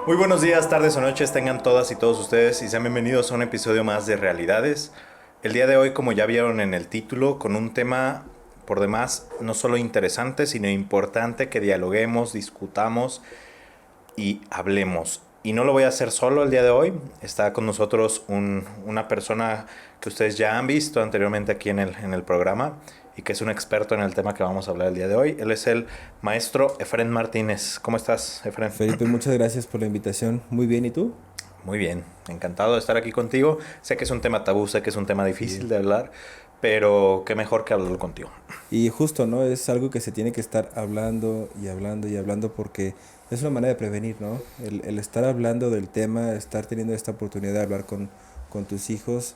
Muy buenos días, tardes o noches tengan todas y todos ustedes y sean bienvenidos a un episodio más de Realidades. El día de hoy, como ya vieron en el título, con un tema por demás no solo interesante, sino importante que dialoguemos, discutamos y hablemos. Y no lo voy a hacer solo el día de hoy. Está con nosotros una persona que ustedes ya han visto anteriormente aquí en el programa y que es un experto en el tema que vamos a hablar el día de hoy. Él es el maestro Efrén Martínez. ¿Cómo estás, Efrén? Felipe, muchas gracias por la invitación. Muy bien, ¿y tú? Muy bien, encantado de estar aquí contigo. Sé que es un tema tabú, sé que es un tema difícil Sí. de hablar, pero qué mejor que hablarlo contigo. Y justo, ¿no? Es algo que se tiene que estar hablando y hablando y hablando porque es una manera de prevenir, ¿no? El estar hablando del tema, estar teniendo esta oportunidad de hablar con tus hijos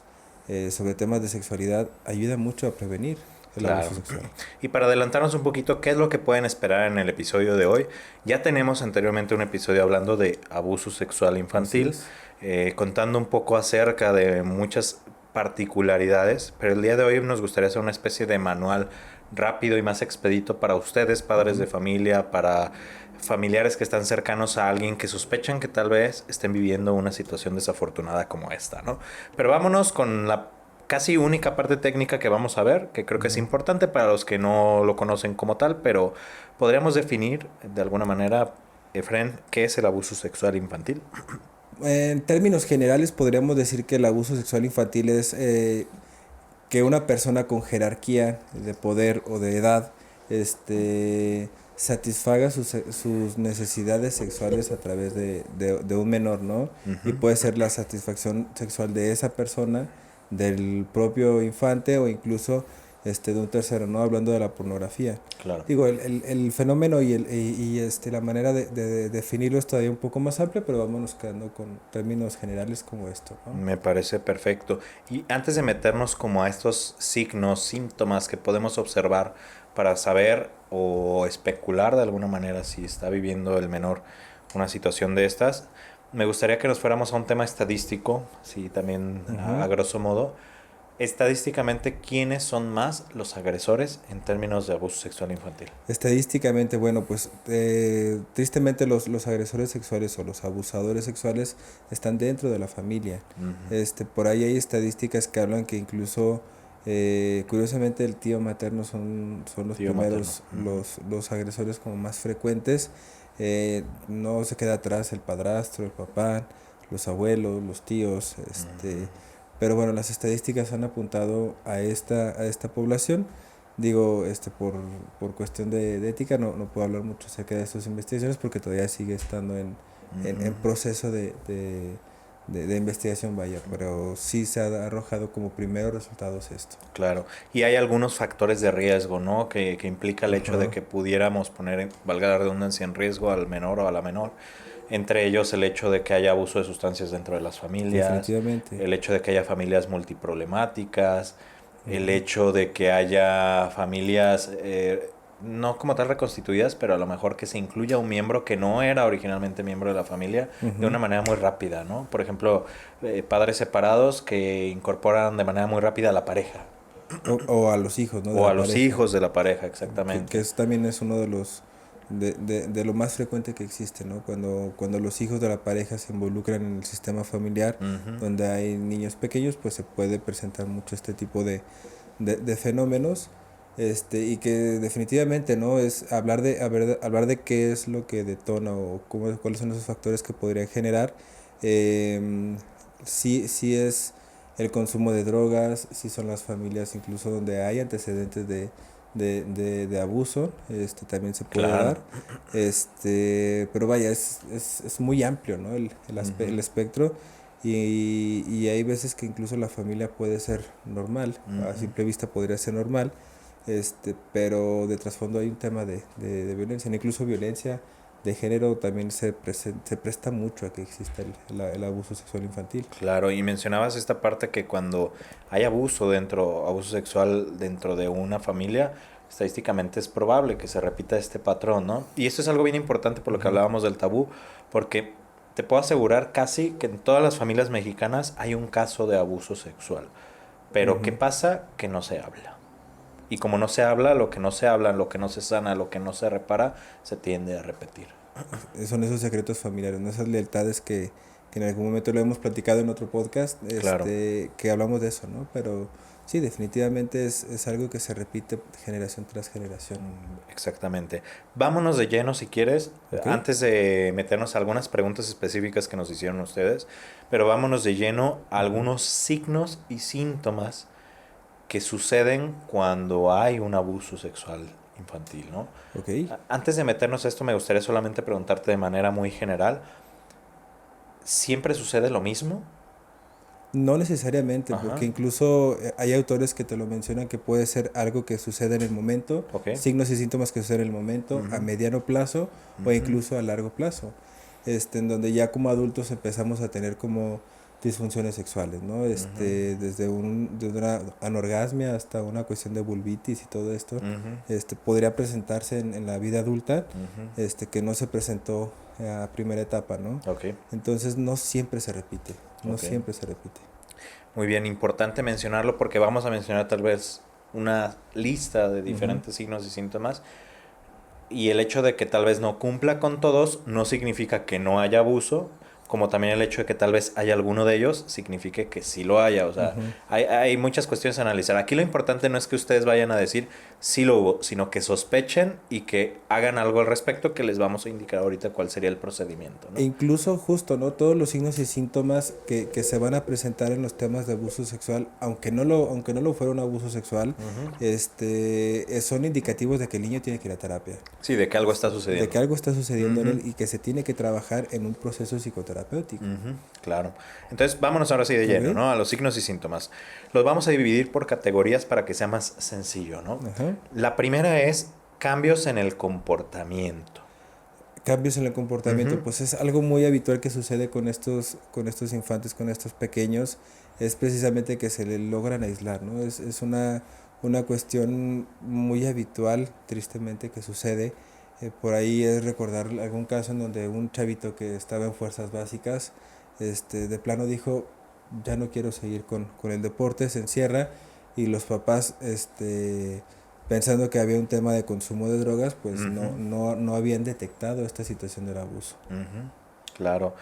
sobre temas de sexualidad, ayuda mucho a prevenir el Claro. abuso sexual. Y para adelantarnos un poquito, ¿qué es lo que pueden esperar en el episodio de hoy? Ya tenemos anteriormente un episodio hablando de abuso sexual Así infantil, es. contando un poco acerca de muchas particularidades, pero el día de hoy nos gustaría hacer una especie de manual rápido y más expedito para ustedes, padres Ujú. de familia, para familiares que están cercanos a alguien que sospechan que tal vez estén viviendo una situación desafortunada como esta, ¿no? Pero vámonos con la casi única parte técnica que vamos a ver, que creo que es Ujú. importante para los que no lo conocen como tal, pero podríamos definir de alguna manera, Efren, qué es el abuso sexual infantil. En términos generales, podríamos decir que el abuso sexual infantil es que una persona con jerarquía de poder o de edad satisfaga sus necesidades sexuales a través de un menor, ¿no? Y Ujú. puede ser la satisfacción sexual de esa persona, del propio infante o incluso de un tercero, ¿no? Hablando de la pornografía. Claro. Digo, el fenómeno la manera de definirlo es todavía un poco más amplia, pero vámonos quedando con términos generales como esto, ¿no? Me parece perfecto. Y antes de meternos como a estos signos, síntomas que podemos observar para saber o especular de alguna manera si está viviendo el menor una situación de estas, me gustaría que nos fuéramos a un tema estadístico, sí, también a Ujú. grosso modo. Estadísticamente, ¿quiénes son más los agresores en términos de abuso sexual infantil? Estadísticamente, bueno, pues tristemente los agresores sexuales o los abusadores sexuales están dentro de la familia. Ujú. Por ahí hay estadísticas que hablan que incluso, curiosamente, el tío materno son los Tío materno. primeros, Ujú. los agresores como más frecuentes. No se queda atrás el padrastro, el papá, los abuelos, los tíos, Ujú. pero bueno, las estadísticas han apuntado a esta población. Digo, por cuestión de ética no puedo hablar mucho acerca de estas investigaciones porque todavía sigue estando en Ujú. proceso de investigación, vaya, pero sí se ha arrojado como primeros resultados esto. Claro. Y hay algunos factores de riesgo, ¿no? Que implica el hecho de Ajá, que pudiéramos poner, valga la redundancia, en riesgo al menor o a la menor. Entre ellos el hecho de que haya abuso de sustancias dentro de las familias, definitivamente. el hecho de que haya familias multiproblemáticas, el Ujú, hecho de que haya familias no como tal reconstituidas, pero a lo mejor que se incluya un miembro que no era originalmente miembro de la familia de ujú. una manera muy rápida, ¿no? Por ejemplo, padres separados que incorporan de manera muy rápida a la pareja O a los hijos, ¿no? De o a la los pareja, hijos de la pareja, que exactamente. también es uno de de lo más frecuente que existe, ¿no? Cuando los hijos de la pareja se involucran en el sistema familiar, Ujú. donde hay niños pequeños, pues se puede presentar mucho este tipo de fenómenos, y que definitivamente, ¿no? Es hablar de qué es lo que detona o cuáles son esos factores que podrían generar. em, sí es el consumo de drogas, sí son las familias incluso donde hay antecedentes de abuso, también se puede Claro. dar. Pero vaya, es muy amplio, ¿no? Ujú. El espectro. Y hay veces que incluso la familia puede ser normal, a Ujú. simple vista podría ser normal, pero de trasfondo hay un tema de violencia, incluso violencia de género también se presta mucho a que exista el abuso sexual infantil. Claro, y mencionabas esta parte que cuando hay abuso sexual dentro de una familia, estadísticamente es probable que se repita este patrón, ¿no? Y esto es algo bien importante por lo que Ujú, hablábamos del tabú, porque te puedo asegurar casi que en todas las familias mexicanas hay un caso de abuso sexual. Pero ¿qué ujú. pasa? Que no se habla. Y como no se habla, lo que no se habla, lo que no se sana, lo que no se repara, se tiende a repetir. Son esos secretos familiares, ¿no? Esas lealtades que en algún momento lo hemos platicado en otro podcast, Claro. que hablamos de eso, ¿no? Pero sí, definitivamente es algo que se repite generación tras generación. Exactamente. Vámonos de lleno si quieres, ¿Ok? antes de meternos a algunas preguntas específicas que nos hicieron ustedes, pero vámonos de lleno a algunos signos y síntomas que suceden cuando hay un abuso sexual infantil, ¿no? ¿Ok? Antes de meternos a esto, me gustaría solamente preguntarte de manera muy general, ¿siempre sucede lo mismo? No necesariamente, porque Ajá, incluso hay autores que te lo mencionan que puede ser algo que sucede en el momento, ok. signos y síntomas que suceden en el momento, a Ujú, mediano plazo o ujú, incluso a largo plazo, en donde ya como adultos empezamos a tener como disfunciones sexuales, ¿no? ujú, Desde una anorgasmia hasta una cuestión de vulvitis y todo esto, ujú, podría presentarse en la vida adulta, ujú. que no se presentó a primera etapa, ¿no? Ok, Entonces no siempre se repite, no ok. siempre se repite. Muy bien, importante mencionarlo porque vamos a mencionar tal vez una lista de Ujú. diferentes signos y síntomas y el hecho de que tal vez no cumpla con todos no significa que no haya abuso, como también el hecho de que tal vez haya alguno de ellos signifique que sí lo haya. O sea, Ujú. hay muchas cuestiones a analizar. Aquí lo importante no es que ustedes vayan a decir sí lo hubo, sino que sospechen y que hagan algo al respecto que les vamos a indicar ahorita cuál sería el procedimiento, E ¿no? incluso justo, ¿no? Todos los signos y síntomas que se van a presentar en los temas de abuso sexual, aunque no lo fuera un abuso sexual, Ujú. son indicativos de que el niño tiene que ir a terapia. Sí, de que algo está De sucediendo. que algo está sucediendo en Ujú. él y que se tiene que trabajar en un proceso psicoterapéutico. Ujú, claro. Entonces, vámonos ahora sí de lleno, ¿Ok? ¿no? A los signos y síntomas. Los vamos a dividir por categorías para que sea más sencillo, ¿no? Ajá. La primera es cambios en el comportamiento. Cambios en el comportamiento, Ujú, pues es algo muy habitual que sucede con estos infantes, con estos pequeños, es precisamente que se le logran aislar, ¿no? Es una cuestión muy habitual, tristemente, que sucede. Por ahí es recordar algún caso en donde un chavito que estaba en fuerzas básicas, de plano dijo, ya no quiero seguir con el deporte, se encierra y los papás, pensando que había un tema de consumo de drogas, pues ujú, no habían detectado esta situación del abuso. ujú. Claro.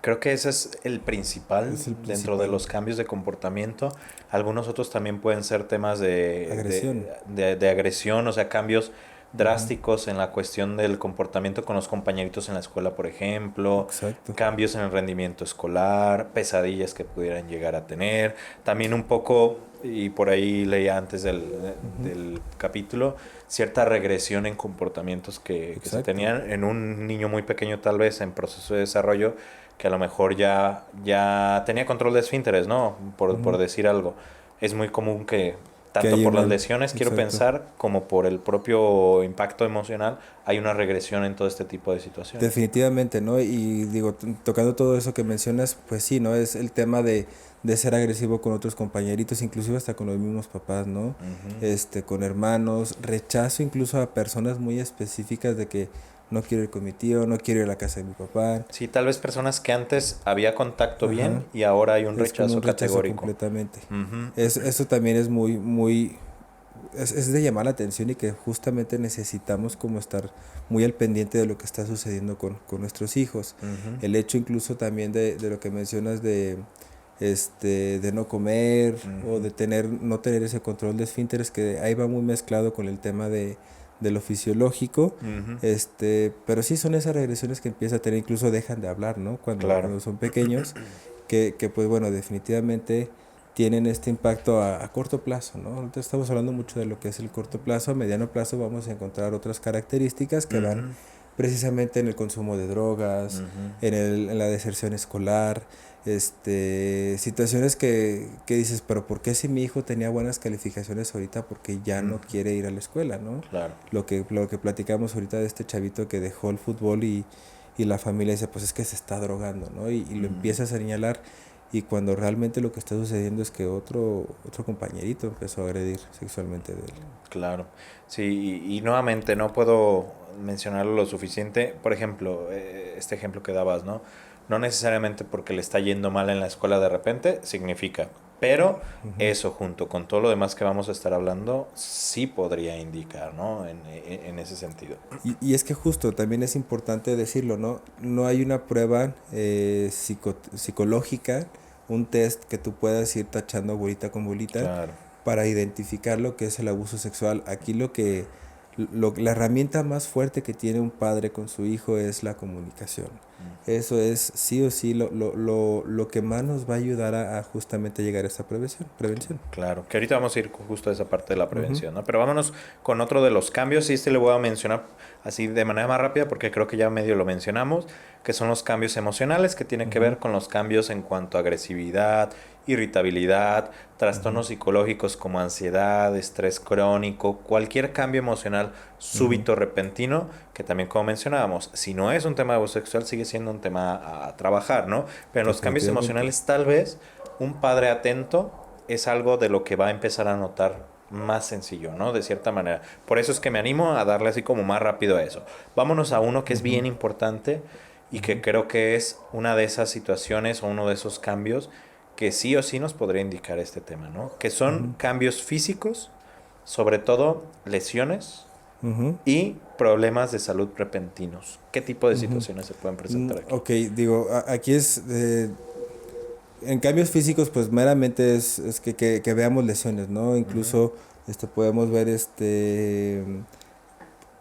Creo que ese es el principal Es el dentro de principal. los cambios de comportamiento. Algunos otros también pueden ser temas Agresión. de agresión, o sea, cambios Ujú. drásticos en la cuestión del comportamiento con los compañeritos en la escuela, por ejemplo, Exacto. cambios en el rendimiento escolar, pesadillas que pudieran llegar a tener. También un poco, y por ahí leía antes Ujú. del capítulo, cierta regresión en comportamientos que se Exacto. tenían en un niño muy pequeño tal vez en proceso de desarrollo que a lo mejor ya tenía control de esfínteres, ¿no? Por Ujú. decir algo. Es muy común que Que tanto hay por las una... lesiones, quiero Exacto. pensar, como por el propio impacto emocional, hay una regresión en todo este tipo de situaciones. Definitivamente, ¿no? Y digo, tocando todo eso que mencionas, pues sí, ¿no? Es el tema de ser agresivo con otros compañeritos, inclusive hasta con los mismos papás, ¿no? Ujú. Con hermanos, rechazo incluso a personas muy específicas de que no quiero ir con mi tío, no quiero ir a la casa de mi papá. Sí, tal vez personas que antes había contacto Ajá. bien y ahora hay un Es como un rechazo rechazo categórico. completamente. Ujú. Eso también es es de llamar la atención y que justamente necesitamos como estar muy al pendiente de lo que está sucediendo con nuestros hijos. Ujú. El hecho incluso también de lo que mencionas de no comer o Ujú. de no tener ese control de esfínteres, que ahí va muy mezclado con el tema de lo fisiológico. Ujú. Pero sí son esas regresiones que empieza a tener, incluso dejan de hablar, ¿no? Claro. Cuando son pequeños, que pues bueno, definitivamente tienen este impacto a corto plazo, ¿no? Ahorita estamos hablando mucho de lo que es el corto plazo, a mediano plazo vamos a encontrar otras características que van Ujú. precisamente en el consumo de drogas, Ujú. en la deserción escolar, situaciones que dices, pero ¿por qué si mi hijo tenía buenas calificaciones ahorita, porque ya no Ujú. quiere ir a la escuela, ¿no? Claro. Lo que platicamos ahorita de este chavito que dejó el fútbol y la familia dice, pues es que se está drogando, ¿no? Y lo Ujú. empiezas a señalar y cuando realmente lo que está sucediendo es que otro compañerito empezó a agredir sexualmente de él. Claro, sí, y nuevamente no puedo mencionarlo lo suficiente. Por ejemplo, este ejemplo que dabas, ¿no? No necesariamente porque le está yendo mal en la escuela de repente, significa. Pero eso, junto con todo lo demás que vamos a estar hablando, sí podría indicar, ¿no? En ese sentido. Y es que justo también es importante decirlo, ¿no? No hay una prueba psicológica, un test que tú puedas ir tachando bolita con bolita Claro. para identificar lo que es el abuso sexual. Aquí la herramienta más fuerte que tiene un padre con su hijo es la comunicación. Eso es sí o sí lo que más nos va a ayudar a justamente llegar a esa prevención. Claro, que ahorita vamos a ir justo a esa parte de la Ujú, prevención, ¿no? Pero vámonos con otro de los cambios, y este le voy a mencionar así de manera más rápida porque creo que ya medio lo mencionamos, que son los cambios emocionales, que tienen que ujú, ver con los cambios en cuanto a agresividad, irritabilidad, ujú, trastornos psicológicos como ansiedad, estrés crónico, cualquier cambio emocional ujú. súbito, repentino, que también como mencionábamos, si no es un tema de abuso sexual, sigue siendo un tema a trabajar, ¿no? Pero en los cambios Definitivamente. emocionales tal vez un padre atento es algo de lo que va a empezar a notar más sencillo, ¿no? De cierta manera. Por eso es que me animo a darle así como más rápido a eso. Vámonos a uno que es Ujú, bien importante y que ujú, creo que es una de esas situaciones o uno de esos cambios que sí o sí nos podría indicar este tema, ¿no? Que son ujú, cambios físicos, sobre todo lesiones ujú, y problemas de salud repentinos. ¿Qué tipo de ujú. situaciones se pueden presentar aquí? Ok, digo, aquí es, en cambios físicos, pues meramente es que veamos lesiones, ¿no? Ujú, Incluso podemos ver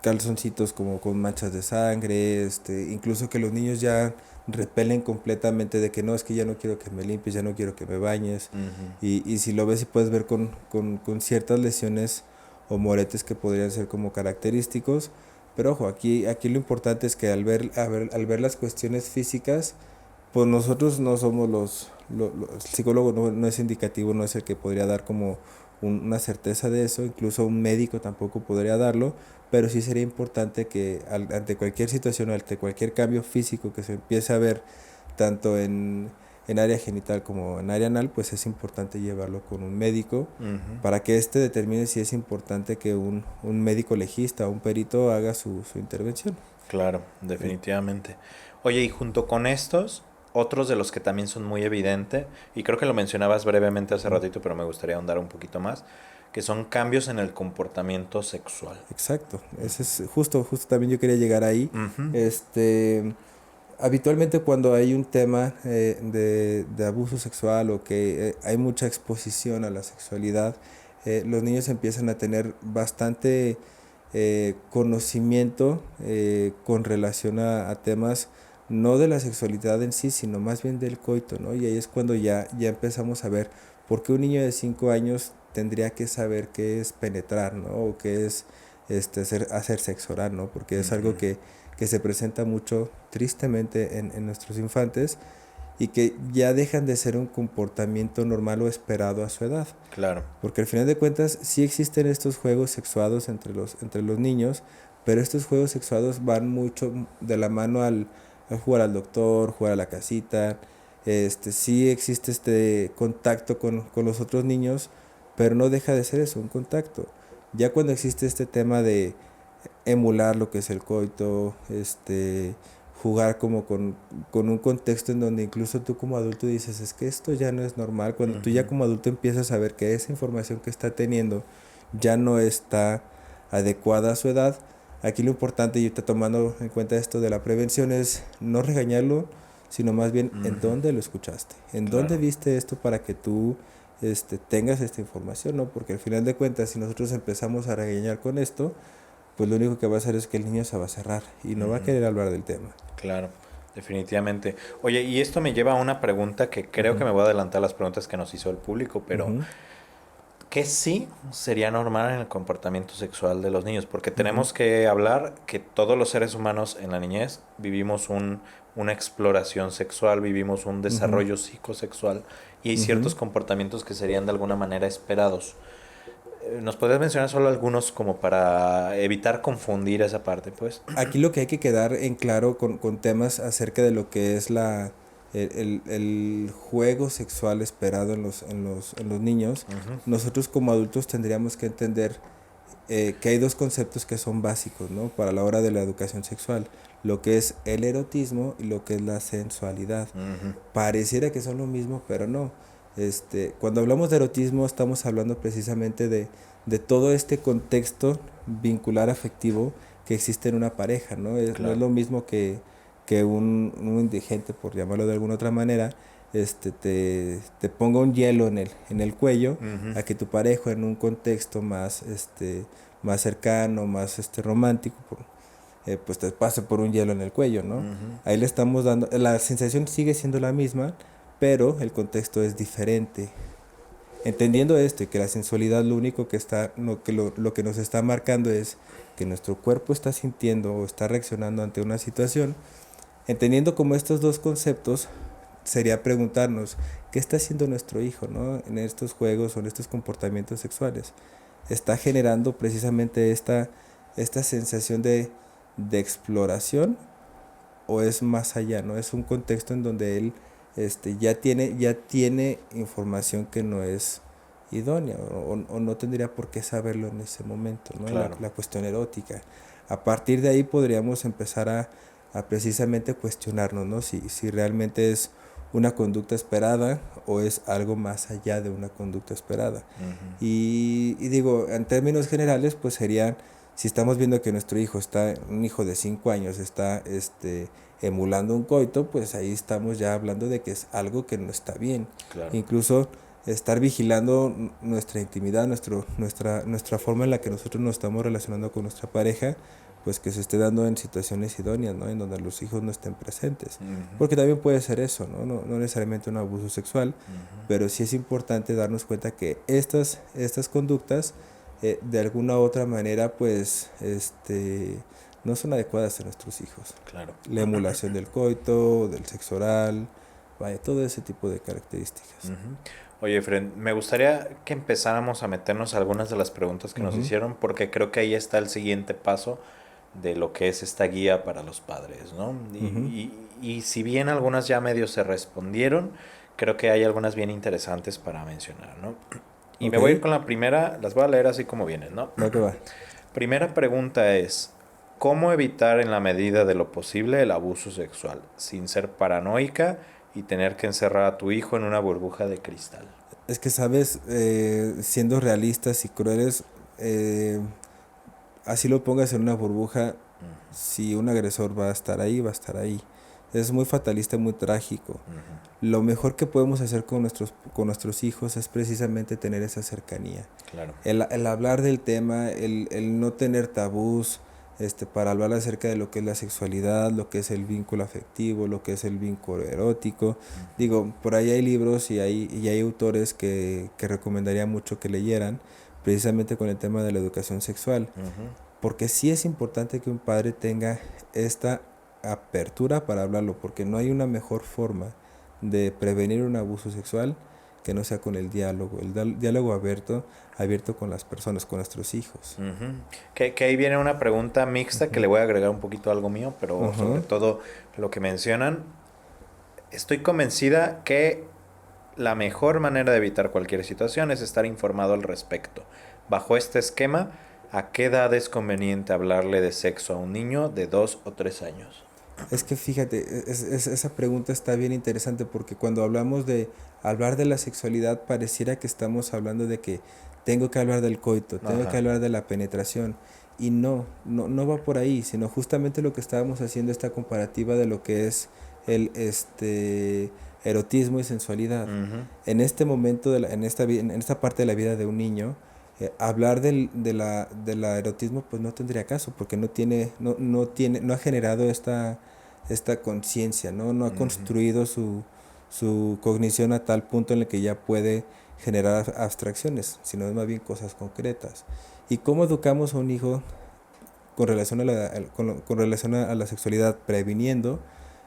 calzoncitos como con manchas de sangre, incluso que los niños ya repelen completamente de que no, es que ya no quiero que me limpies, ya no quiero que me bañes. ujú, Y si lo ves y puedes ver con ciertas lesiones o moretes que podrían ser como característicos. Pero ojo, aquí lo importante es que al ver las cuestiones físicas, pues nosotros no somos el psicólogo no es indicativo, no es el que podría dar como una certeza de eso, incluso un médico tampoco podría darlo, pero sí sería importante que ante cualquier situación, ante cualquier cambio físico que se empiece a ver, tanto en área genital como en área anal, pues es importante llevarlo con un médico ujú. para que éste determine si es importante que un médico legista o un perito haga su intervención. Claro, Eh, definitivamente. Oye, y junto con estos, otros de los que también son muy evidentes, y creo que lo mencionabas brevemente hace ujú. ratito, pero me gustaría ahondar un poquito más, que son cambios en el comportamiento sexual. Exacto, ese es justo también yo quería llegar ahí. Ujú, Este, habitualmente cuando hay un tema de abuso sexual o que hay mucha exposición a la sexualidad, los niños empiezan a tener bastante conocimiento con relación a temas no de la sexualidad en sí, sino más bien del coito, ¿no? Y ahí es cuando ya empezamos a ver por qué un niño de 5 años tendría que saber qué es penetrar, ¿no? O qué es hacer sexo oral, ¿no? Porque es ujú, algo que se presenta mucho tristemente en nuestros infantes y que ya dejan de ser un comportamiento normal o esperado a su edad. claro. Porque al final de cuentas sí existen estos juegos sexuados entre los niños, pero estos juegos sexuados van mucho de la mano al jugar al doctor, jugar a la casita. Sí existe este contacto con los otros niños, pero no deja de ser eso, un contacto. Ya cuando existe este tema de emular lo que es el coito, jugar como con un contexto en donde incluso tú como adulto dices, es que esto ya no es normal, cuando tú ya Ujú, como adulto empiezas a ver que esa información que está teniendo ya no está adecuada a su edad, aquí lo importante, y está tomando en cuenta esto de la prevención, es no regañarlo, sino más bien en ujú, dónde lo escuchaste, en dónde claro. viste esto para que tú tengas esta información, ¿no? Porque al final de cuentas, si nosotros empezamos a regañar con esto, pues lo único que va a hacer es que el niño se va a cerrar y no va a Ujú, querer hablar del tema. claro, definitivamente. Oye, y esto me lleva a una pregunta que creo que Ujú, me voy a adelantar a las preguntas que nos hizo el público, pero ujú, ¿qué sí sería normal en el comportamiento sexual de los niños? Porque ujú, tenemos que hablar que todos los seres humanos en la niñez vivimos una exploración sexual, vivimos un ujú, desarrollo psicosexual y hay ciertos ujú. comportamientos que serían de alguna manera esperados. ¿Nos podrías mencionar solo algunos como para evitar confundir esa parte, pues? Aquí lo que hay que quedar en claro con temas acerca de lo que es el juego sexual esperado en los niños, Ujú, nosotros como adultos tendríamos que entender que hay dos conceptos que son básicos, ¿no? Para la hora de la educación sexual, lo que es el erotismo y lo que es la sensualidad. ujú, Pareciera que son lo mismo, pero no. Cuando hablamos de erotismo estamos hablando precisamente de todo este contexto vincular afectivo que existe en una pareja, ¿no? No es lo mismo que un indigente, por llamarlo de alguna otra manera, te ponga un hielo en el cuello, a que tu pareja en un contexto más cercano, más romántico, pues te pase por un hielo en el cuello, ¿no? Ahí le estamos dando, la sensación sigue siendo la misma, pero el contexto es diferente. Entendiendo esto y que la sensualidad lo único que está, lo que nos está marcando es que nuestro cuerpo está sintiendo o está reaccionando ante una situación, entendiendo como estos dos conceptos, sería preguntarnos, ¿qué está haciendo nuestro hijo, ¿no? En estos juegos o en estos comportamientos sexuales? ¿Está generando precisamente esta sensación de exploración o es más allá, ¿no? Es un contexto en donde él ya tiene información que no es idónea o no tendría por qué saberlo en ese momento, ¿no? Claro. La cuestión erótica. A partir de ahí podríamos empezar a precisamente cuestionarnos, ¿no? Si realmente es una conducta esperada o es algo más allá de una conducta esperada. Y digo, en términos generales, pues serían, si estamos viendo que nuestro hijo un hijo de 5 años está emulando un coito, pues ahí estamos ya hablando de que es algo que no está bien. Claro. Incluso estar vigilando nuestra intimidad, nuestra forma en la que nosotros nos estamos relacionando con nuestra pareja, pues que se esté dando en situaciones idóneas, ¿no? En donde los hijos no estén presentes. Porque también puede ser eso, ¿no? No necesariamente un abuso sexual, pero sí es importante darnos cuenta que estas conductas, de alguna u otra manera, pues, no son adecuadas a nuestros hijos. Claro. La emulación del coito, del sexo oral, vaya, todo ese tipo de características. Oye, Fred, me gustaría que empezáramos a meternos a algunas de las preguntas que nos hicieron, porque creo que ahí está el siguiente paso de lo que es esta guía para los padres, ¿no? Y si bien algunas ya medio se respondieron, creo que hay algunas bien interesantes para mencionar, ¿no? Y me voy a ir con la primera, las voy a leer así como vienen, ¿no? Va que va. Primera pregunta es, ¿cómo evitar en la medida de lo posible el abuso sexual sin ser paranoica y tener que encerrar a tu hijo en una burbuja de cristal? Es que, sabes, siendo realistas y crueles, así lo pongas en una burbuja, si un agresor va a estar ahí, va a estar ahí. Es muy fatalista, muy trágico. Lo mejor que podemos hacer con nuestros hijos es precisamente tener esa cercanía. Claro. El hablar del tema, el no tener tabús, para hablar acerca de lo que es la sexualidad, lo que es el vínculo afectivo, lo que es el vínculo erótico. Digo, por ahí hay libros y hay autores que recomendaría mucho que leyeran, precisamente con el tema de la educación sexual. Porque sí es importante que un padre tenga esta apertura para hablarlo, porque no hay una mejor forma de prevenir un abuso sexual que no sea con el diálogo abierto con las personas, con nuestros hijos. Que ahí viene una pregunta mixta que le voy a agregar un poquito algo mío, pero sobre todo lo que mencionan. Estoy convencida que la mejor manera de evitar cualquier situación es estar informado al respecto. Bajo este esquema, ¿a qué edad es conveniente hablarle de sexo a un niño de 2 o 3 años? Es que fíjate, esa pregunta está bien interesante porque cuando hablamos de hablar de la sexualidad pareciera que estamos hablando de que tengo que hablar del coito, tengo que hablar de la penetración y no va por ahí, sino justamente lo que estábamos haciendo, esta comparativa de lo que es el erotismo y sensualidad. En este momento, en esta parte de la vida de un niño, hablar de la erotismo pues no tendría caso porque no ha generado esta conciencia, no ha construido su cognición a tal punto en el que ya puede generar abstracciones, sino más bien cosas concretas. ¿Y cómo educamos a un hijo con relación a la sexualidad previniendo?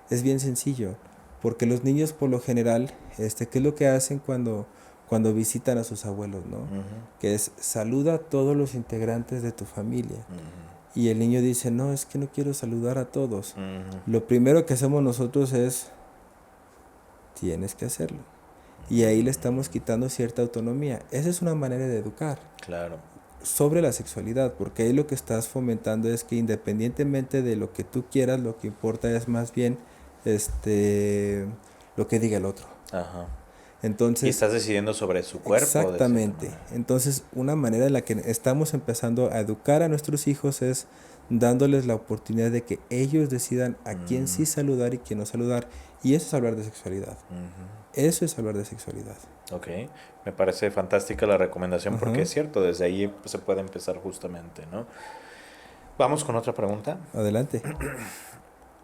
Es bien sencillo, porque los niños por lo general, ¿qué es lo que hacen cuando visitan a sus abuelos, ¿no? Que es saluda a todos los integrantes de tu familia. Y el niño dice, no, es que no quiero saludar a todos. Lo primero que hacemos nosotros es, tienes que hacerlo. Y ahí le estamos quitando cierta autonomía. Esa es una manera de educar. Claro. Sobre la sexualidad, porque ahí lo que estás fomentando es que independientemente de lo que tú quieras, lo que importa es más bien lo que diga el otro. Entonces, y estás decidiendo sobre su cuerpo. exactamente. Entonces, una manera en la que estamos empezando a educar a nuestros hijos es dándoles la oportunidad de que ellos decidan a quién sí saludar y quién no saludar. Y eso es hablar de sexualidad. Eso es hablar de sexualidad. Ok, me parece fantástica la recomendación porque Ajá. es cierto, desde ahí se puede empezar justamente, ¿no? Vamos con otra pregunta. Adelante.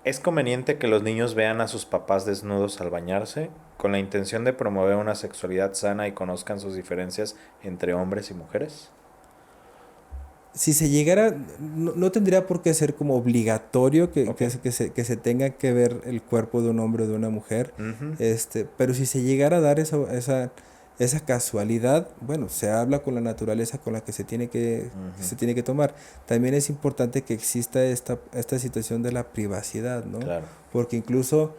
¿Es conveniente que los niños vean a sus papás desnudos al bañarse con la intención de promover una sexualidad sana y conozcan sus diferencias entre hombres y mujeres? Si se llegara, no tendría por qué ser como obligatorio Ok. que se tenga que ver el cuerpo de un hombre o de una mujer, Ujú. pero si se llegara a dar esa casualidad, bueno, se habla con la naturaleza con la que se tiene que tomar. También es importante que exista esta situación de la privacidad, ¿no? Claro. Porque incluso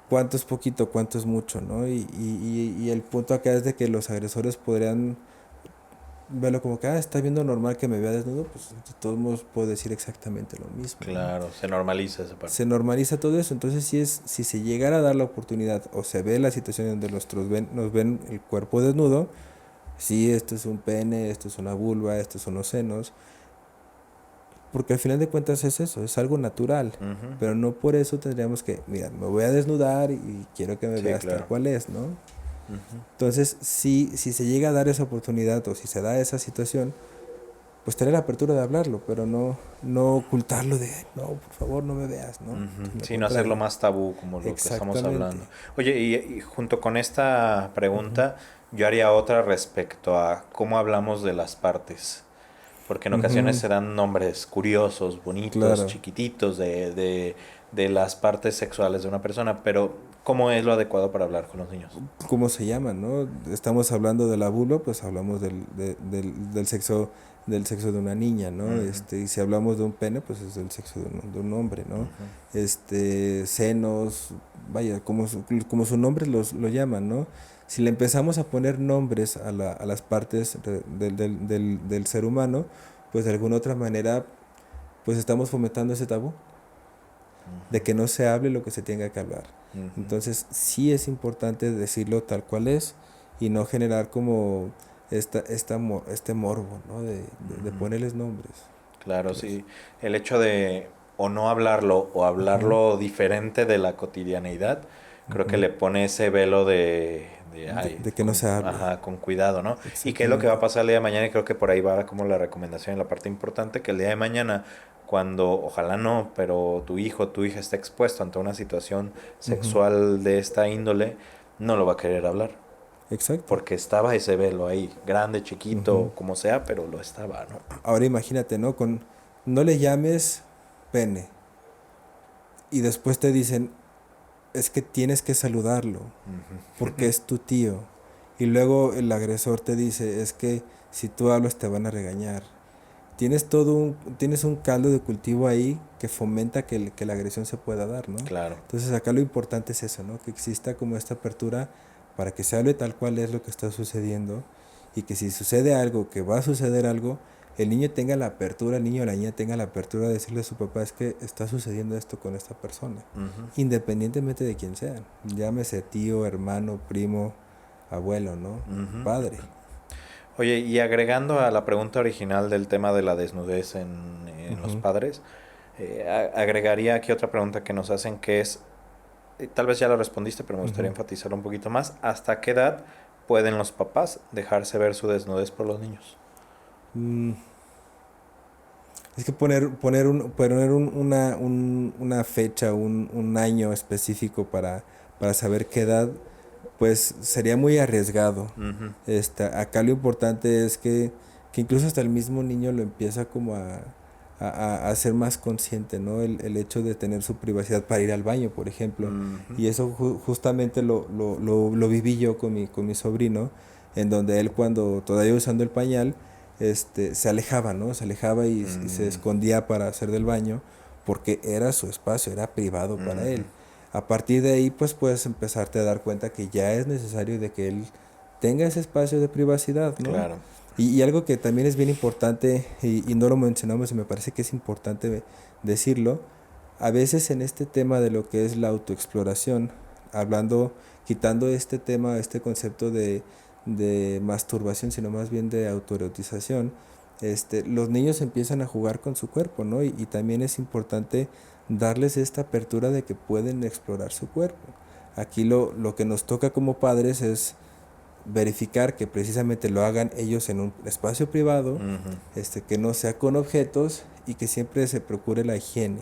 cuánto es poquito, cuánto es mucho, ¿no? Y el punto acá es de que los agresores podrían verlo como que, está viendo normal que me vea desnudo, pues de todos modos puedo decir exactamente lo mismo, ¿no? Claro, se normaliza esa parte. Se normaliza todo eso, entonces si se llegara a dar la oportunidad o se ve la situación donde nos ven el cuerpo desnudo, sí, esto es un pene, esto es una vulva, estos son los senos, porque al final de cuentas es eso, es algo natural, Ujú. pero no por eso tendríamos que, mira, me voy a desnudar y quiero que me Sí, veas claro. tal cual es, ¿no? Ujú. Entonces, si se llega a dar esa oportunidad o si se da esa situación, pues tener la apertura de hablarlo, pero no ocultarlo de, no, por favor, no me veas, ¿no? Ujú. Sino al Sí, no hacerlo contrario. más tabú como lo que estamos Exactamente. hablando. Oye, y junto con esta pregunta, yo haría otra respecto a cómo hablamos de las partes. Porque en ocasiones Ujú, se dan nombres curiosos, bonitos, claro. chiquititos de las partes sexuales de una persona, pero ¿cómo es lo adecuado para hablar con los niños? ¿Cómo se llaman, no? Estamos hablando de la vulva, pues hablamos del sexo de una niña, ¿no? Ujú, Y si hablamos de un pene, pues es del sexo de un hombre, ¿no? ujú, Senos, vaya, como su nombre lo llaman, ¿no? Si le empezamos a poner nombres a las partes del ser humano, pues de alguna otra manera, pues estamos fomentando ese tabú de que no se hable lo que se tenga que hablar. ujú. Entonces sí es importante decirlo tal cual es y no generar como este morbo, ¿no? De ponerles nombres. Claro, Pues, sí. El hecho de o no hablarlo o ujú, hablarlo diferente de la cotidianeidad, creo que ujú. le pone ese velo ay, De que no se hable. ajá, con cuidado, ¿no? ¿Y qué es lo que va a Exactamente. pasar el día de mañana? Y creo que por ahí va como la recomendación, la parte importante, que el día de mañana, cuando, ojalá no, pero tu hijo, tu hija esté expuesto ante una situación Ujú. sexual de esta índole, no lo va a querer hablar. Exacto. Porque estaba ese velo ahí, grande, Ujú. chiquito, como sea, pero lo estaba, ¿no? Ahora imagínate, ¿no? No le llames pene y después te dicen, es que tienes que saludarlo porque es tu tío. Y luego el agresor te dice, es que si tú hablas te van a regañar. Tienes un caldo de cultivo ahí que fomenta que la agresión se pueda dar, ¿no? Claro. Entonces acá lo importante es eso, ¿no? Que exista como esta apertura para que se hable tal cual es lo que está sucediendo y que si sucede algo, que va a suceder algo, el niño tenga la apertura, el niño o la niña tenga la apertura de decirle a su papá, es que está sucediendo esto con esta persona, Ujú. independientemente de quién sean, llámese tío, hermano, primo, abuelo, ¿no? Ujú. Padre. Oye, y agregando a la pregunta original del tema de la desnudez en los Ujú, padres, agregaría aquí otra pregunta que nos hacen que es, tal vez ya lo respondiste, pero me gustaría ujú. enfatizarlo un poquito más, ¿hasta qué edad pueden los papás dejarse ver su desnudez por los niños? Mm, Es que una fecha, un año específico para saber qué edad, pues sería muy arriesgado. Ujú. Acá lo importante es que incluso hasta el mismo niño lo empieza como a ser más consciente, ¿no? El hecho de tener su privacidad para ir al baño, por ejemplo. Ujú. Y eso justamente lo viví yo con mi sobrino, en donde él cuando todavía usando el pañal, se alejaba, ¿no? Se alejaba y se Mm. escondía para hacer del baño porque era su espacio, era privado para Ujú. él. A partir de ahí, pues puedes empezarte a dar cuenta que ya es necesario de que él tenga ese espacio de privacidad, ¿no? Claro. Y algo que también es bien importante, y no lo mencionamos y me parece que es importante decirlo, a veces en este tema de lo que es la autoexploración, hablando, quitando este tema, este concepto de masturbación, sino más bien de autoerotización, los niños empiezan a jugar con su cuerpo, ¿no? Y también es importante darles esta apertura de que pueden explorar su cuerpo. Aquí lo que nos toca como padres es verificar que precisamente lo hagan ellos en un espacio privado, que no sea con objetos y que siempre se procure la higiene.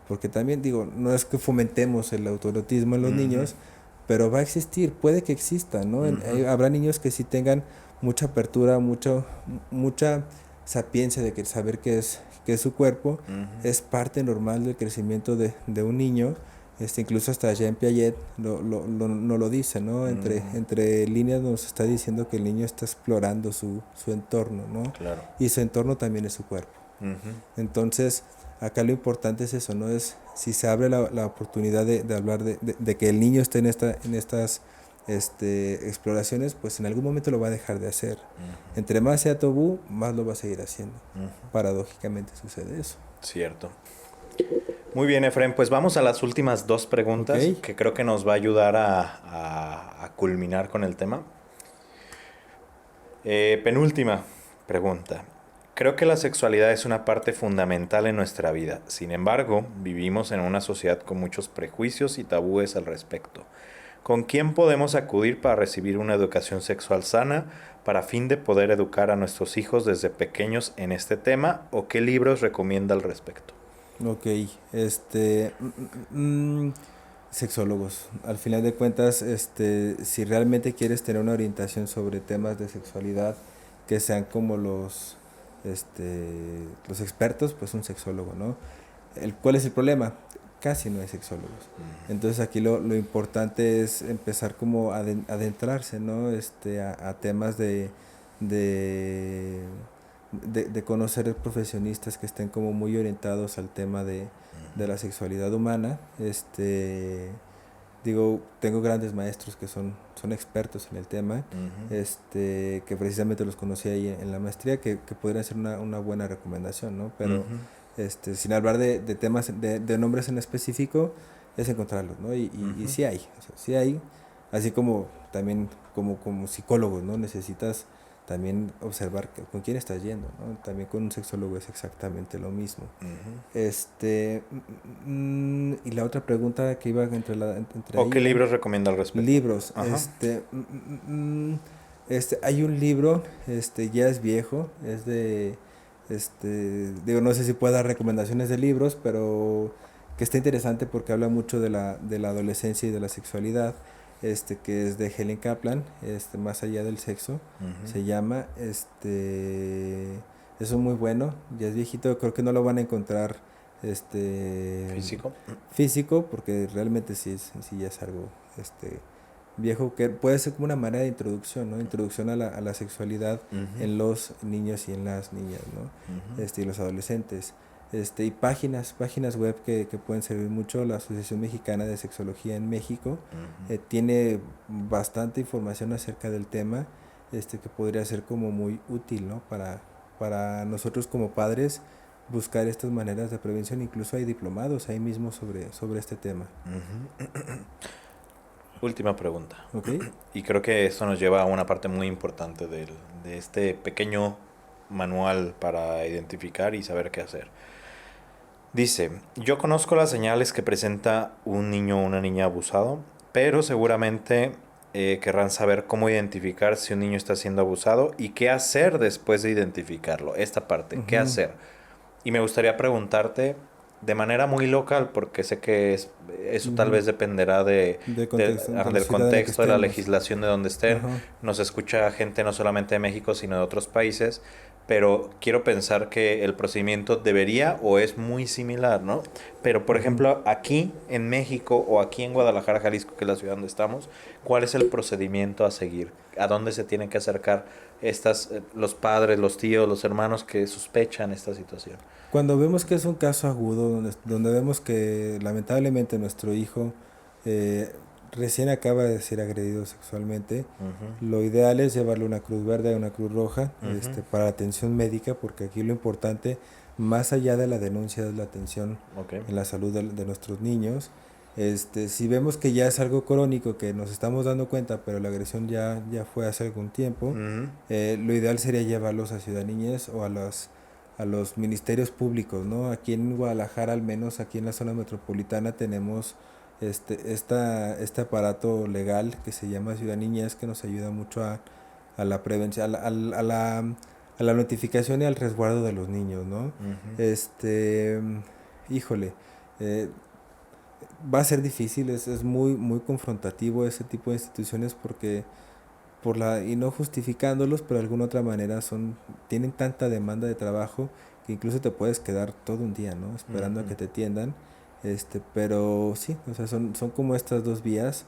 Porque también digo, no es que fomentemos el autoerotismo en los niños, pero va a existir, puede que exista, ¿no? Habrá niños que sí tengan mucha apertura, mucha sapiencia de que saber qué es su cuerpo, es parte normal del crecimiento de un niño. Incluso hasta Jean Piaget no lo dice, ¿no? Entre líneas nos está diciendo que el niño está explorando su entorno, ¿no? Claro. Y su entorno también es su cuerpo. Entonces, acá lo importante es eso, ¿no? Es si se abre la oportunidad de hablar de que el niño esté en estas exploraciones, pues en algún momento lo va a dejar de hacer. Entre más sea tabú, más lo va a seguir haciendo. Paradójicamente sucede eso. Cierto. Muy bien, Efraín, pues vamos a las últimas 2 preguntas, que creo que nos va a ayudar a culminar con el tema. Penúltima pregunta. Creo que la sexualidad es una parte fundamental en nuestra vida. Sin embargo, vivimos en una sociedad con muchos prejuicios y tabúes al respecto. ¿Con quién podemos acudir para recibir una educación sexual sana para fin de poder educar a nuestros hijos desde pequeños en este tema? ¿O qué libros recomienda al respecto? Ok, sexólogos. Al final de cuentas, si realmente quieres tener una orientación sobre temas de sexualidad que sean como los expertos, pues un sexólogo, ¿no? ¿Cuál es el problema? Casi no hay sexólogos. Entonces aquí lo importante es empezar como a adentrarse, ¿no? A temas de conocer profesionistas que estén como muy orientados al tema de la sexualidad humana. Tengo grandes maestros que son expertos en el tema, que precisamente los conocí ahí en la maestría, que podrían ser una buena recomendación, ¿no? Pero sin hablar de temas, de nombres en específico, es encontrarlos, ¿no? Y sí hay, o sea, sí hay, así como también como psicólogos, ¿no? Necesitas también observar con quién estás yendo, ¿no? También con un sexólogo es exactamente lo mismo. Y la otra pregunta que iba entre ¿O qué libros recomienda al respecto? Libros. Hay un libro, ya es viejo, es no sé si puedo dar recomendaciones de libros, pero que está interesante porque habla mucho de la adolescencia y de la sexualidad. Que es de Helen Kaplan, Más allá del sexo, se llama, es muy bueno, ya es viejito, creo que no lo van a encontrar, físico, porque realmente sí ya es algo, viejo, que puede ser como una manera de introducción, ¿no? Introducción a la sexualidad en los niños y en las niñas, ¿no? Y los adolescentes. Y páginas web que pueden servir mucho. La Asociación Mexicana de Sexología en México tiene bastante información acerca del tema, que podría ser como muy útil, ¿no? Para nosotros como padres buscar estas maneras de prevención. Incluso hay diplomados ahí mismo sobre este tema. Última pregunta. Okay. Y creo que eso nos lleva a una parte muy importante de este pequeño manual para identificar y saber qué hacer. Dice, yo conozco las señales que presenta un niño o una niña abusado, pero seguramente querrán saber cómo identificar si un niño está siendo abusado y qué hacer después de identificarlo. Esta parte, qué hacer. Y me gustaría preguntarte de manera muy local, porque sé que eso tal vez dependerá del contexto, de la legislación de donde estén. Nos escucha gente no solamente de México, sino de otros países. Pero quiero pensar que el procedimiento debería o es muy similar, ¿no? Pero, por ejemplo, aquí en México o aquí en Guadalajara, Jalisco, que es la ciudad donde estamos, ¿cuál es el procedimiento a seguir? ¿A dónde se tienen que acercar los padres, los tíos, los hermanos que sospechan esta situación? Cuando vemos que es un caso agudo, donde vemos que lamentablemente nuestro hijo recién acaba de ser agredido sexualmente, lo ideal es llevarle una cruz verde o una cruz roja para la atención médica, porque aquí lo importante, más allá de la denuncia, es la atención en la salud de nuestros niños. Si vemos que ya es algo crónico, que nos estamos dando cuenta, pero la agresión ya fue hace algún tiempo, Ujú. lo ideal sería llevarlos a Ciudad Niñez o a los ministerios públicos, ¿no? Aquí en Guadalajara, al menos aquí en la zona metropolitana, tenemos este aparato legal que se llama Ciudad Niñez, que nos ayuda mucho a la prevención, a la notificación y al resguardo de los niños, ¿no? Ujú. Este, híjole, eh, va a ser difícil, es muy confrontativo ese tipo de instituciones porque y no justificándolos, pero de alguna otra manera tienen tanta demanda de trabajo que incluso te puedes quedar todo un día, ¿no? Esperando a Ujú. que te atiendan. Pero sí, o sea, son como estas dos vías.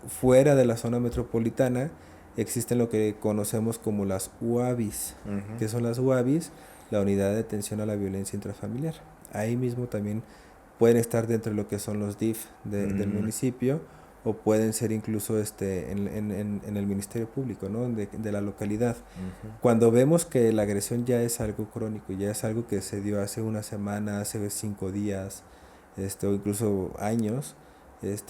Fuera de la zona metropolitana existen lo que conocemos como las UAVIs. Ujú. ¿Qué son las UAVIs? La Unidad de Atención a la Violencia Intrafamiliar. Ahí mismo también pueden estar dentro de lo que son los DIF del Mm. municipio o pueden ser incluso en el Ministerio Público, ¿no? De la localidad. Ujú. Cuando vemos que la agresión ya es algo crónico, ya es algo que se dio hace una semana, hace 5 días, o incluso años,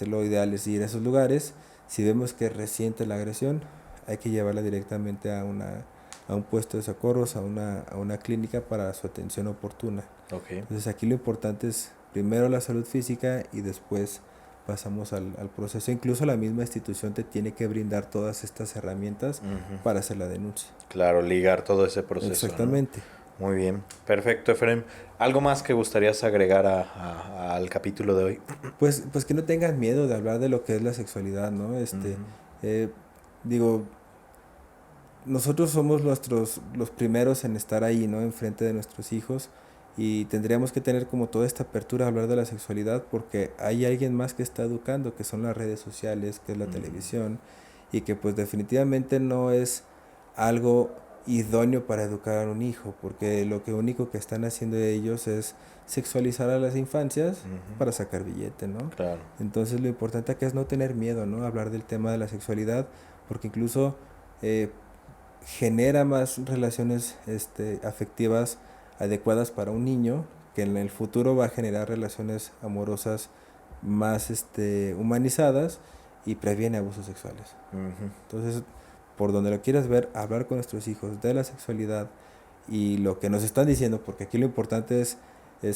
lo ideal es ir a esos lugares. Si vemos que es reciente la agresión, hay que llevarla directamente a un puesto de socorros, a una clínica para su atención oportuna. Ok. Entonces aquí lo importante es primero la salud física y después pasamos al proceso. Incluso la misma institución te tiene que brindar todas estas herramientas Ujú. para hacer la denuncia. Claro, ligar todo ese proceso, ¿no? Exactamente. Muy bien, perfecto, Efraín. ¿Algo más que gustarías agregar al capítulo de hoy? Pues que no tengan miedo de hablar de lo que es la sexualidad, ¿no? Ujú. Eh, digo, nosotros somos los primeros en estar ahí, ¿no? Enfrente de nuestros hijos y tendríamos que tener como toda esta apertura a hablar de la sexualidad porque hay alguien más que está educando, que son las redes sociales, que es la Ujú. televisión y que pues definitivamente no es algo idóneo para educar a un hijo porque lo que único que están haciendo ellos es sexualizar a las infancias Ujú. para sacar billete, ¿no? Claro. Entonces lo importante acá es no tener miedo, ¿no? Hablar del tema de la sexualidad porque incluso eh, genera más relaciones afectivas adecuadas para un niño, que en el futuro va a generar relaciones amorosas más humanizadas y previene abusos sexuales. Ujú. Entonces, por donde lo quieras ver, hablar con nuestros hijos de la sexualidad y lo que nos están diciendo, porque aquí lo importante es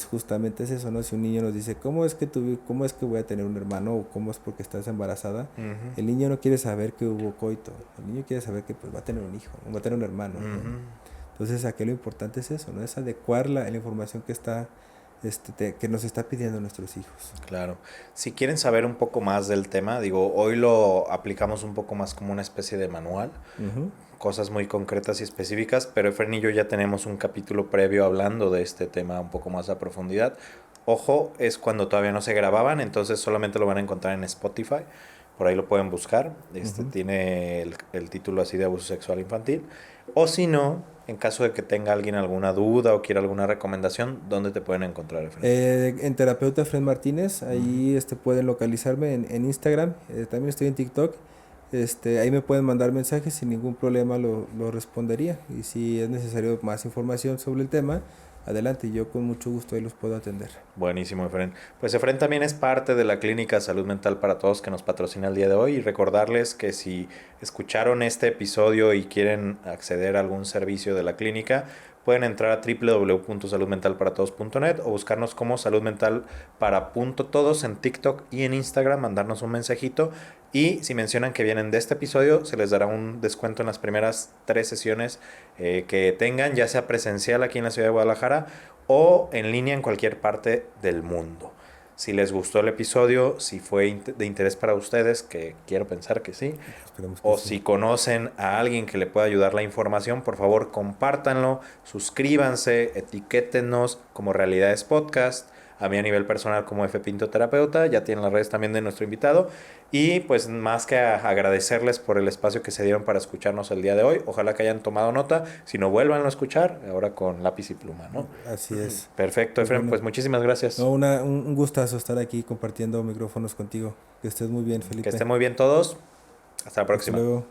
justamente eso, ¿no? Si un niño nos dice, cómo es que voy a tener un hermano o cómo es porque estás embarazada? Ujú. El niño no quiere saber que hubo coito, el niño quiere saber que pues va a tener un hijo, va a tener un hermano, ¿no? Ujú. Entonces aquí lo importante es eso, ¿no? Es adecuar la información que nos está pidiendo nuestros hijos. Claro. Si quieren saber un poco más del tema, digo, hoy lo aplicamos un poco más como una especie de manual, Ujú. cosas muy concretas y específicas, pero Efren y yo ya tenemos un capítulo previo hablando de este tema un poco más a profundidad. Ojo, es cuando todavía no se grababan, entonces solamente lo van a encontrar en Spotify. Por ahí lo pueden buscar. Ujú. Tiene el título así de abuso sexual infantil. O si no, en caso de que tenga alguien alguna duda o quiera alguna recomendación, ¿dónde te pueden encontrar, Efren? En Terapeuta Fred Martínez, Ujú. ahí pueden localizarme en Instagram, también estoy en TikTok, ahí me pueden mandar mensajes sin ningún problema lo respondería y si es necesario más información sobre el tema, adelante, yo con mucho gusto ahí los puedo atender. Buenísimo, Efren. Pues Efren también es parte de la Clínica Salud Mental para Todos que nos patrocina el día de hoy y recordarles que si escucharon este episodio y quieren acceder a algún servicio de la clínica, pueden entrar a www.saludmentalparatodos.net o buscarnos como Salud Mental para Punto Todos en TikTok y en Instagram, mandarnos un mensajito y si mencionan que vienen de este episodio, se les dará un descuento en las primeras 3 sesiones que tengan, ya sea presencial aquí en la ciudad de Guadalajara o en línea en cualquier parte del mundo. Si les gustó el episodio, si fue de interés para ustedes, que quiero pensar que sí, Esperemos que o sí. si conocen a alguien que le pueda ayudar la información, por favor compártanlo, suscríbanse, etiquétenos como Realidades Podcast, a mí a nivel personal como F Pinto Terapeuta, ya tienen las redes también de nuestro invitado y pues más que agradecerles por el espacio que se dieron para escucharnos el día de hoy, ojalá que hayan tomado nota, si no vuelvan a escuchar, ahora con lápiz y pluma, ¿no? Así es. Perfecto, Pues Efren, bueno, pues muchísimas gracias. no, un gustazo estar aquí compartiendo micrófonos contigo. Que estés muy bien, Que Felipe. estén muy bien todos, hasta la Hasta próxima. luego.